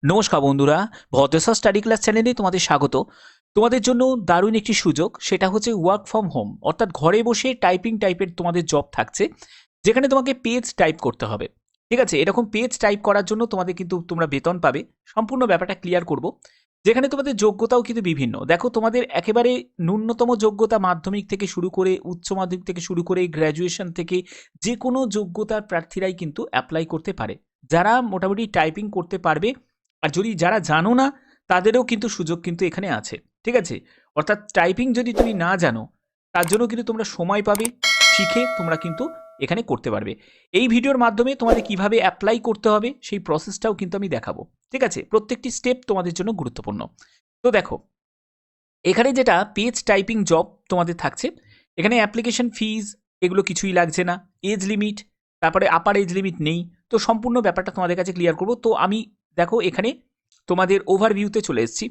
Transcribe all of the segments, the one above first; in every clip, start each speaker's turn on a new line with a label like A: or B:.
A: নমস্কার বন্ধুরা, ভদ্রসা study class চ্যানেলে তোমাদের স্বাগত। তোমাদের জন্য দারুণ একটি সুযোগ, সেটা হচ্ছে ওয়ার্ক ফ্রম হোম, অর্থাৎ ঘরে বসে টাইপিং টাইপের তোমাদের জব থাকছে, যেখানে তোমাকে পেজ টাইপ করতে হবে। ঠিক আছে, এরকম পেজ টাইপ করার জন্য তোমাদের কিন্তু তোমরা বেতন পাবে। সম্পূর্ণ ব্যাপারটা ক্লিয়ার করব, যেখানে তোমাদের যোগ্যতাও কিন্তু বিভিন্ন। দেখো, তোমাদের একেবারে ন্যূনতম যোগ্যতা মাধ্যমিক থেকে শুরু করে উচ্চ মাধ্যমিক থেকে শুরু করে গ্র্যাজুয়েশন থেকে যে কোনো যোগ্যতার প্রার্থীরাই কিন্তু অ্যাপ্লাই করতে পারে, যারা মোটামুটি টাইপিং করতে পারবে। আর যদি যারা জানো না, তাদেরও কিন্তু সুযোগ কিন্তু এখানে আছে। ঠিক আছে, অর্থাৎ টাইপিং যদি তুমি না জানো, তার জন্য কিন্তু তোমরা সময় পাবে, শিখে তোমরা কিন্তু এখানে করতে পারবে। এই ভিডিওর মাধ্যমে তোমাদের কিভাবে অ্যাপ্লাই করতে হবে সেই প্রসেসটাও কিন্তু আমি দেখাবো। ঠিক আছে, প্রত্যেকটি স্টেপ তোমাদের জন্য গুরুত্বপূর্ণ। তো দেখো, এখানে যেটা পেজ টাইপিং জব তোমাদের থাকছে, এখানে অ্যাপ্লিকেশন ফিজ এগুলো কিছুই লাগছে না, এজ লিমিট, তারপরে আপার এজ লিমিট নেই। তো সম্পূর্ণ ব্যাপারটা তোমাদের কাছে ক্লিয়ার করব। তো আমি দেখো এখানে তোমাদের ওভারভিউতে চলে এসেছি,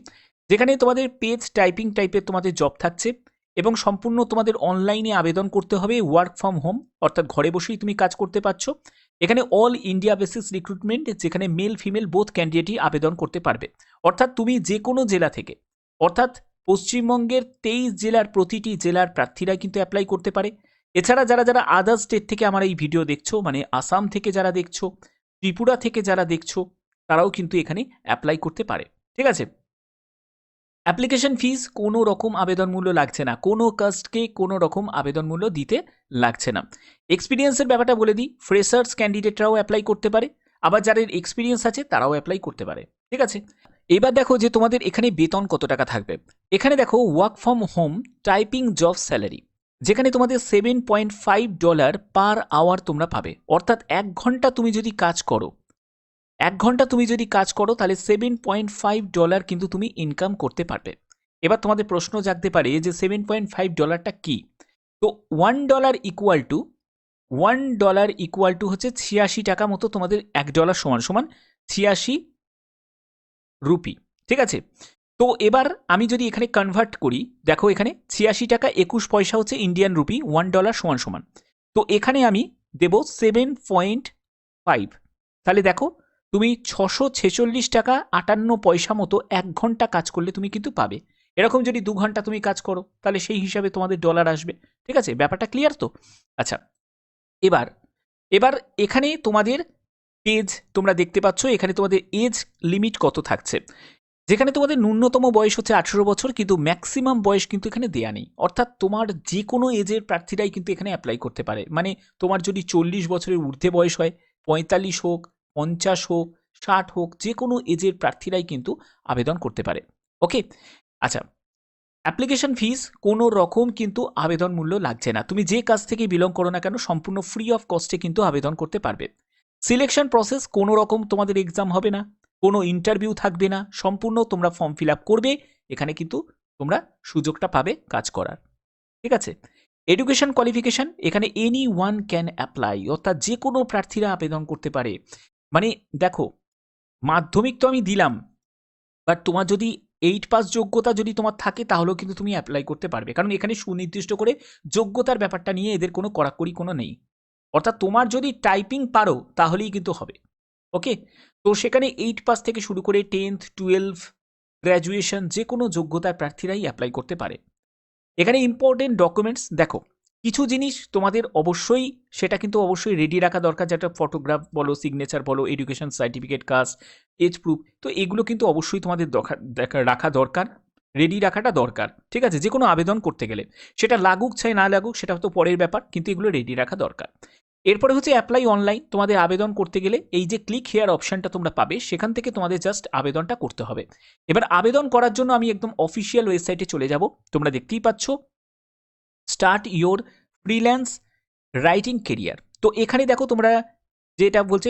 A: যেখানে তোমাদের পেজ টাইপিং টাইপের তোমাদের জব থাকছে এবং সম্পূর্ণ তোমাদের অনলাইনে আবেদন করতে হবে, ওয়ার্ক ফ্রম হোম, অর্থাৎ ঘরে বসেই তুমি কাজ করতে পারছো। এখানে অল ইন্ডিয়া বেসিস রিক্রুটমেন্ট, যেখানে মেল ফিমেল বোথ ক্যান্ডিডেটই আবেদন করতে পারবে। অর্থাৎ তুমি যে কোনো জেলা থেকে, অর্থাৎ পশ্চিমবঙ্গের 23 জেলার প্রতিটি জেলার প্রার্থীরা কিন্তু অ্যাপ্লাই করতে পারে। এছাড়া যারা যারা আদার স্টেট থেকে আমার এই ভিডিও দেখছো, মানে আসাম থেকে যারা দেখছো, ত্রিপুরা থেকে যারা দেখছো, তারাও কিন্তু এখানে অ্যাপ্লাই করতে পারে। ঠিক আছে, অ্যাপ্লিকেশন ফিস কোনো রকম আবেদন মূল্য লাগছে না, কোনো কাস্টকে কোনো রকম আবেদন মূল্য দিতে লাগছে না। এক্সপিরিয়েন্সের ব্যাপারটা বলে দিই, ফ্রেশার্স ক্যান্ডিডেটরাও অ্যাপ্লাই করতে পারে, আবার যাদের এক্সপিরিয়েন্স আছে তারাও অ্যাপ্লাই করতে পারে। ঠিক আছে, এবার দেখো যে তোমাদের এখানে বেতন কত টাকা থাকবে। এখানে দেখো work from home typing job salary, যেখানে তোমাদের $7.5 পার আওয়ার তোমরা পাবে। অর্থাৎ 1 ঘন্টা তুমি যদি কাজ করো, 1 ঘন্টা তুমি যদি কাজ করো, তাহলে $7.5 কিন্তু তুমি ইনকাম করতে পারবে। এবার তোমাদের প্রশ্ন জাগতে পারে যে $7.5টা কি। তো $1 ইকুয়াল টু হচ্ছে 86 টাকা মতো, তোমাদের $1 সমান সমান 86 রুপি। ঠিক আছে, তো এবার আমি যদি এখানে কনভার্ট করি, দেখো এখানে 86 টাকা 21 পয়সা হচ্ছে ইন্ডিয়ান রুপি, $1 সমান সমান। তো এখানে আমি দেব 7.5, তাহলে দেখো তুমি 646 টাকা 58 পয়সা মতো 1 ঘন্টা কাজ করলে তুমি কিন্তু পাবে। এরকম যদি 2 ঘন্টা তুমি কাজ করো, তাহলে সেই হিসাবে তোমাদের ডলার আসবে। ঠিক আছে, ব্যাপারটা ক্লিয়ার তো? আচ্ছা, এবার এবার এখানে তোমাদের পেজ তোমরা দেখতে পাচ্ছ, এখানে তোমাদের এজ লিমিট কত থাকছে, যেখানে তোমাদের ন্যূনতম বয়স হচ্ছে 18 বছর, কিন্তু ম্যাক্সিমাম বয়স কিন্তু এখানে দেয়া নেই। অর্থাৎ তোমার যে কোনো এজের প্রার্থীরাই কিন্তু এখানে অ্যাপ্লাই করতে পারে। মানে তোমার যদি 40 বছরের ঊর্ধ্বে বয়স হয়, 45 হোক, 50 হোক, 60 হোক, যে কোনো এজের প্রার্থীরাই কিন্তু আবেদন করতে পারে। ওকে, আচ্ছা, অ্যাপ্লিকেশন ফিস কোনো রকম কিন্তু আবেদন মূল্য লাগছে না। তুমি যে কাজ থেকে বিলং করো না কেন, সম্পূর্ণ ফ্রি অফ কস্টে কিন্তু আবেদন করতে পারবে। সিলেকশন প্রসেস, কোনো রকম তোমাদের এক্সাম হবে না, কোনো ইন্টারভিউ থাকবে না, সম্পূর্ণ তোমরা ফর্ম ফিল আপ করবে, এখানে কিন্তু তোমরা সুযোগটা পাবে কাজ করার। ঠিক আছে, এডুকেশন কোয়ালিফিকেশন, এখানে এনি ওয়ান ক্যান অ্যাপ্লাই, অর্থাৎ যে কোনো প্রার্থীরা আবেদন করতে পারে। মানে দেখো, মাধ্যমিক তো আমি দিলাম, বাট তোমার যদি 8 পাস যোগ্যতা যদি তোমার থাকে, তাহলেও কিন্তু তুমি অ্যাপ্লাই করতে পারবে, কারণ এখানে সুনির্দিষ্ট করে যোগ্যতার ব্যাপারটা নিয়ে এদের কোনো কড়াকড়ি কোনো নেই। অর্থাৎ তোমার যদি টাইপিং পারো তাহলেই কিন্তু হবে। ওকে, তো সেখানে 8 পাস থেকে শুরু করে 10th 12 গ্র্যাজুয়েশন যে কোনো যোগ্যতার প্রার্থীরাই অ্যাপ্লাই করতে পারে। এখানে ইম্পর্টেন্ট ডকুমেন্টস দেখো, কিছু জিনিস তোমাদের অবশ্যই, সেটা কিন্তু অবশ্যই রেডি রাখা দরকার, যেটা ফটোগ্রাফ বলো, সিগনেচার বলো, education certificate, caste, age proof, তো এগুলো কিন্তু অবশ্যই তোমাদের রাখা দরকার, রেডি রাখাটা দরকার। ঠিক আছে, যে কোনো আবেদন করতে গেলে, সেটা লাগুক চাই না লাগুক সেটা তো পরের ব্যাপার, কিন্তু এগুলো রেডি রাখা দরকার। এরপরে হচ্ছে অ্যাপ্লাই অনলাইন, তোমাদের আবেদন করতে গেলে এই যে ক্লিক হেয়ার অপশনটা তোমরা পাবে, সেখান থেকে তোমাদের জাস্ট আবেদনটা করতে হবে। এবার আবেদন করার জন্য আমি একদম অফিসিয়াল ওয়েবসাইটে চলে যাব, তোমরা দেখতেই পাচ্ছ, start your freelance writing career. তো এখানে দেখো তোমরা যেটা বলছে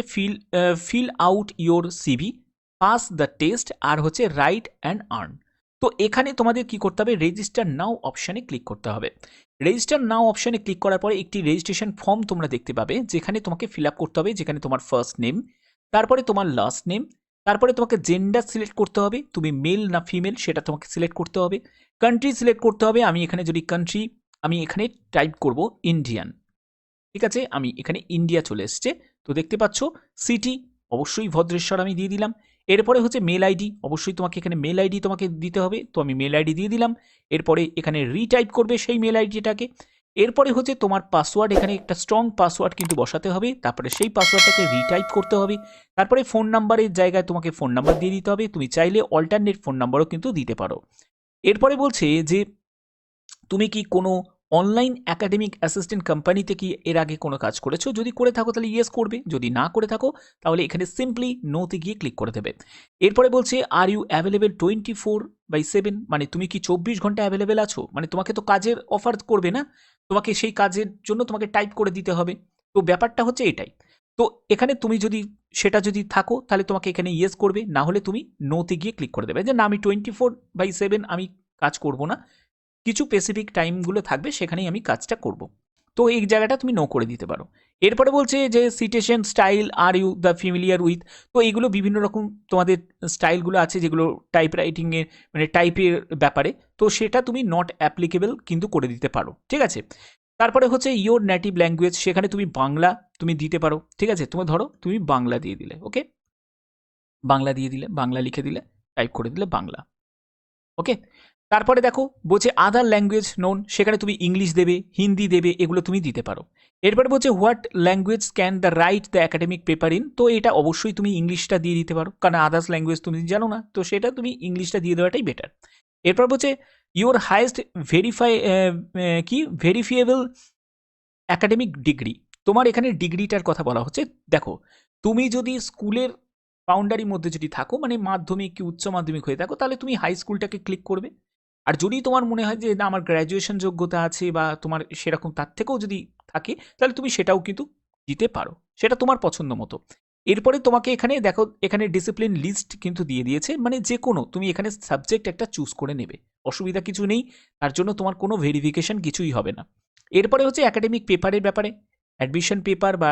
A: fill out your CV, pass the test, আর হচ্ছে রাইট অ্যান্ড আর্ন। তো এখানে তোমাদের কি করতে হবে, রেজিস্টার নাও অপশানে ক্লিক করতে হবে। রেজিস্টার নাও অপশানে ক্লিক করার পরে একটি রেজিস্ট্রেশন ফর্ম তোমরা দেখতে পাবে, যেখানে তোমাকে ফিল আপ করতে হবে, যেখানে তোমার ফার্স্ট নেম, তারপরে তোমার লাস্ট নেম, তারপরে তোমাকে জেন্ডার সিলেক্ট করতে হবে, তুমি মেল না ফিমেল সেটা তোমাকে সিলেক্ট করতে হবে, কান্ট্রি সিলেক্ট করতে হবে। আমি এখানে যদি কান্ট্রি, আমি এখানে টাইপ করব ইন্ডিয়ান। ঠিক আছে, আমি এখানে ইন্ডিয়া চলে এসছে। তো দেখতে পাচ্ছ সিটি অবশ্যই ভদ্রেশ্বর আমি দিয়ে দিলাম। এরপরে হচ্ছে মেল আইডি, অবশ্যই তোমাকে এখানে মেল আইডি তোমাকে দিতে হবে, তো আমি মেল আইডি দিয়ে দিলাম। এরপরে এখানে রিটাইপ করবে সেই মেল আইডিটাকে। এরপরে হচ্ছে তোমার পাসওয়ার্ড, এখানে একটা স্ট্রং পাসওয়ার্ড কিন্তু বসাতে হবে, তারপরে সেই পাসওয়ার্ডটাকে রিটাইপ করতে হবে। তারপরে ফোন নাম্বারের জায়গায় তোমাকে ফোন নাম্বার দিয়ে দিতে হবে, তুমি চাইলে অল্টারনেট ফোন নাম্বারও কিন্তু দিতে পারো। এরপরে বলছে যে তুমি কি কোনো অনলাইন একাডেমিক অ্যাসিস্ট্যান্ট কোম্পানিতে কি এর আগে কোনো কাজ করেছো? যদি করে থাকো তাহলে ইয়েস করবে, যদি না করে থাকো তাহলে এখানে সিম্পলি নোতে গিয়ে ক্লিক করে দেবে। এরপরে বলছে আর ইউ অ্যাভেলেবেল 24/7, মানে তুমি কি 24 ঘন্টা অ্যাভেলেবেল আছো? মানে তোমাকে তো কাজের অফার করবে না, তোমাকে সেই কাজের জন্য তোমাকে টাইপ করে দিতে হবে। তো ব্যাপারটা হচ্ছে এটাই। তো এখানে তুমি যদি সেটা যদি থাকো তাহলে তোমাকে এখানে ইয়েস করবে, না হলে তুমি নোতে গিয়ে ক্লিক করে দেবে যে না আমি 24/7 আমি কাজ করব না, কিছু স্পেসিফিক টাইমগুলো থাকবে সেখানেই আমি কাজটা করব। তো এই জায়গাটা তুমি নো করে দিতে পারো। এরপরে বলছে যে citation style are you the familiar with, তো এইগুলো বিভিন্ন রকম তোমাদের স্টাইলগুলো আছে যেগুলো টাইপ রাইটিংয়ের মানে টাইপের ব্যাপারে, তো সেটা তুমি নট অ্যাপ্লিকেবল কিন্তু করে দিতে পারো, ঠিক আছে। তারপরে হচ্ছে ইয়োর নেটিভ ল্যাঙ্গুয়েজ, সেখানে তুমি বাংলা তুমি দিতে পারো, ঠিক আছে। তুমি ধরো তুমি বাংলা দিয়ে দিলে, ওকে, বাংলা দিয়ে দিলে, বাংলা লিখে দিলে, টাইপ করে দিলে বাংলা, ওকে। তারপরে দেখো বলছে আদার ল্যাঙ্গুয়েজ নোন, সেখানে তুমি ইংলিশ দেবে, হিন্দি দেবে, এগুলো তুমি দিতে পারো। এরপরে বলছে what language can the write the academic paper in, তো এটা অবশ্যই তুমি ইংলিশটা দিয়ে দিতে পারো, কারণ আদার্স ল্যাঙ্গুয়েজ তুমি জানো না, তো সেটা তুমি ইংলিশটা দিয়ে দেওয়াটাই বেটার। এরপর বলছে ইউর হাইয়েস্ট ভেরিফিয়েবল একাডেমিক ডিগ্রি, তোমার এখানে ডিগ্রিটার কথা বলা হচ্ছে। দেখো তুমি যদি স্কুলের বাউন্ডারির মধ্যে যদি থাকো, মানে মাধ্যমিক কি উচ্চ মাধ্যমিক হয়ে থাকো, তাহলে তুমি হাই স্কুলটাকে ক্লিক করবে। আর যদি তোমার মনে হয় যে না আমার গ্র্যাজুয়েশন যোগ্যতা আছে বা তোমার সেরকম তার থেকেও যদি থাকে, তাহলে তুমি সেটাও কিন্তু দিতে পারো, সেটা তোমার পছন্দ মতো। এরপরে তোমাকে এখানে দেখো এখানে ডিসিপ্লিন লিস্ট কিন্তু দিয়ে দিয়েছে, মানে যে কোনো তুমি এখানে সাবজেক্ট একটা চুজ করে নেবে, অসুবিধা কিছু নেই, তার জন্য তোমার কোনো ভেরিফিকেশন কিছুই হবে না। এরপরে হচ্ছে একাডেমিক পেপারের ব্যাপারে, অ্যাডমিশন পেপার বা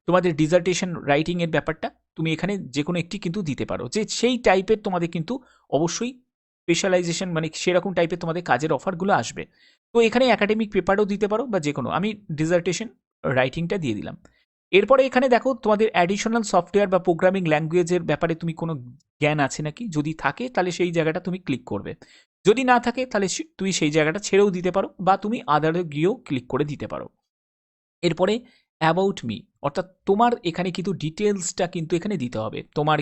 A: তোমাদের ডিজার্টেশন রাইটিংয়ের ব্যাপারটা তুমি এখানে যে কোনো একটি কিন্তু দিতে পারো, যে সেই টাইপের তোমাদের কিন্তু অবশ্যই স্পেশালাইজেশন মানে সেরকম টাইপের তোমাদের কাজের অফারগুলো আসবে। তো এখানে একাডেমিক পেপারও দিতে পারো বা যে কোনো, আমি ডিজার্টেশন রাইটিংটা দিয়ে দিলাম। এরপরে এখানে দেখো তোমাদের অ্যাডিশনাল সফটওয়্যার বা প্রোগ্রামিং ল্যাঙ্গুয়েজের ব্যাপারে তুমি কোনো জ্ঞান আছে নাকি, যদি থাকে তাহলে সেই জায়গাটা তুমি ক্লিক করবে, যদি না থাকে তাহলে তুমি সেই জায়গাটা ছেড়েও দিতে পারো বা তুমি আদারে গিয়েও ক্লিক করে দিতে পারো। এরপরে অ্যাবাউট মি, অর্থাৎ তোমার এখানে কিন্তু ডিটেলসটা কিন্তু এখানে দিতে হবে, তোমার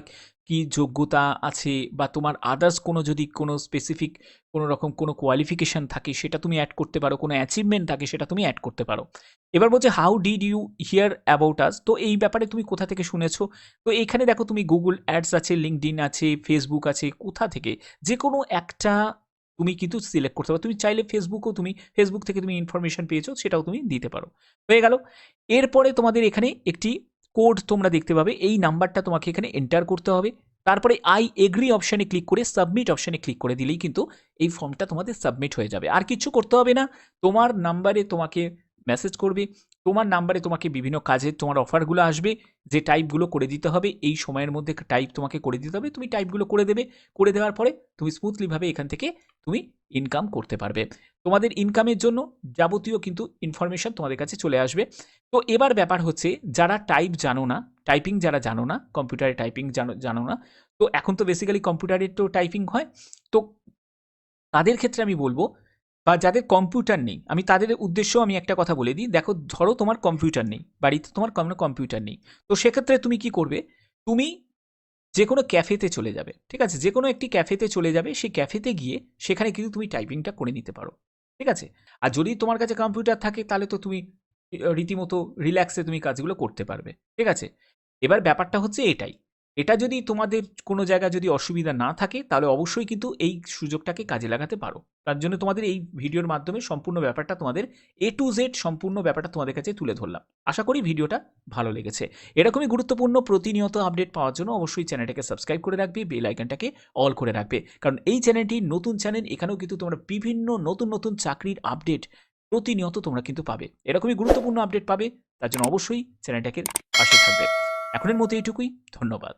A: কি যোগ্যতা আছে বা তোমার আদার্স কোনো যদি কোনো স্পেসিফিক কোনো রকম কোনো কোয়ালিফিকেশান থাকে সেটা তুমি অ্যাড করতে পারো, কোনো অ্যাচিভমেন্ট থাকে সেটা তুমি অ্যাড করতে পারো। এবার বলছে how did you hear about us, তো এই ব্যাপারে তুমি কোথা থেকে শুনেছো, তো এইখানে দেখো তুমি গুগল অ্যাডস আছে, লিঙ্কডইন আছে, ফেসবুক আছে, কোথা থেকে যে কোনো একটা তুমি কিন্তু সিলেক্ট করতে পারো, তুমি চাইলে ফেসবুকও তুমি ফেসবুক থেকে তুমি ইনফরমেশন পেয়েছো সেটাও তুমি দিতে পারো, হয়ে গেল। এরপরে তোমাদের এখানে একটি কোড তোমরা দেখতে পাবে, এই নাম্বারটা তোমাকে এখানে এন্টার করতে হবে, তারপরে আই এগ্রি অপশানে ক্লিক করে সাবমিট অপশানে ক্লিক করে দিলেই কিন্তু এই ফর্মটা তোমাদের সাবমিট হয়ে যাবে, আর কিছু করতে হবে না। তোমার নাম্বারে তোমাকে মেসেজ করবে, তোমার নাম্বারে তোমাকে বিভিন্ন কাজের তোমার অফারগুলো আসবে, যে টাইপগুলো করে দিতে হবে এই সময়ের মধ্যে টাইপ তোমাকে করে দিতে হবে, তুমি টাইপগুলো করে দেবে, করে দেওয়ার পরে তুমি স্মুথলিভাবে এখান থেকে তুমি ইনকাম করতে পারবে। তোমাদের ইনকামের জন্য যাবতীয় কিন্তু ইনফরমেশন তোমাদের কাছে চলে আসবে। তো এবার ব্যাপার হচ্ছে যারা টাইপ জানো না, টাইপিং যারা জানো না, কম্পিউটারে টাইপিং জানো না, তো এখন তো বেসিক্যালি কম্পিউটারে তো টাইপিং হয়, তো তাদের ক্ষেত্রে আমি বলবো বা যাদের কম্পিউটার নেই, আমি তাদের উদ্দেশ্যেও আমি একটা কথা বলে দিই, দেখো ধরো তোমার কম্পিউটার নেই, বাড়িতে তোমার কোনো কম্পিউটার নেই, তো সেক্ষেত্রে তুমি কি করবে, তুমি যে কোনো ক্যাফেতে চলে যাবে, ঠিক আছে, যে কোনো একটি ক্যাফেতে চলে যাবে, সেই ক্যাফেতে গিয়ে সেখানে কিন্তু তুমি টাইপিংটা করে নিতে পারো, ঠিক আছে। আর যদি তোমার কাছে কম্পিউটার থাকে তাহলে তো তুমি রীতিমতো রিল্যাক্সে তুমি কাজগুলো করতে পারবে, ঠিক আছে। এবার ব্যাপারটা হচ্ছে এটাই, এটা যদি তোমাদের কোনো জায়গায় যদি অসুবিধা না থাকে তাহলে অবশ্যই কিন্তু এই সুযোগটাকে কাজে লাগাতে পারো। তার জন্য তোমাদের এই ভিডিওর মাধ্যমে সম্পূর্ণ ব্যাপারটা তোমাদের A to Z সম্পূর্ণ ব্যাপারটা তোমাদের কাছে তুলে ধরলাম। আশা করি ভিডিওটা ভালো লেগেছে। এরকমই গুরুত্বপূর্ণ প্রতিনিয়ত আপডেট পাওয়ার জন্য অবশ্যই চ্যানেলটাকে সাবস্ক্রাইব করে রাখবে, বেল আইকনটাকে অল করে রাখবে, কারণ এই চ্যানেলটি নতুন চ্যানেল, এখানেও কিন্তু তোমরা বিভিন্ন নতুন নতুন চাকরির আপডেট প্রতিনিয়ত তোমরা কিন্তু পাবে, এরকমই গুরুত্বপূর্ণ আপডেট পাবে, তার জন্য অবশ্যই চ্যানেলটাকে পাশে থাকবে। এখনের মতো এইটুকুই, ধন্যবাদ।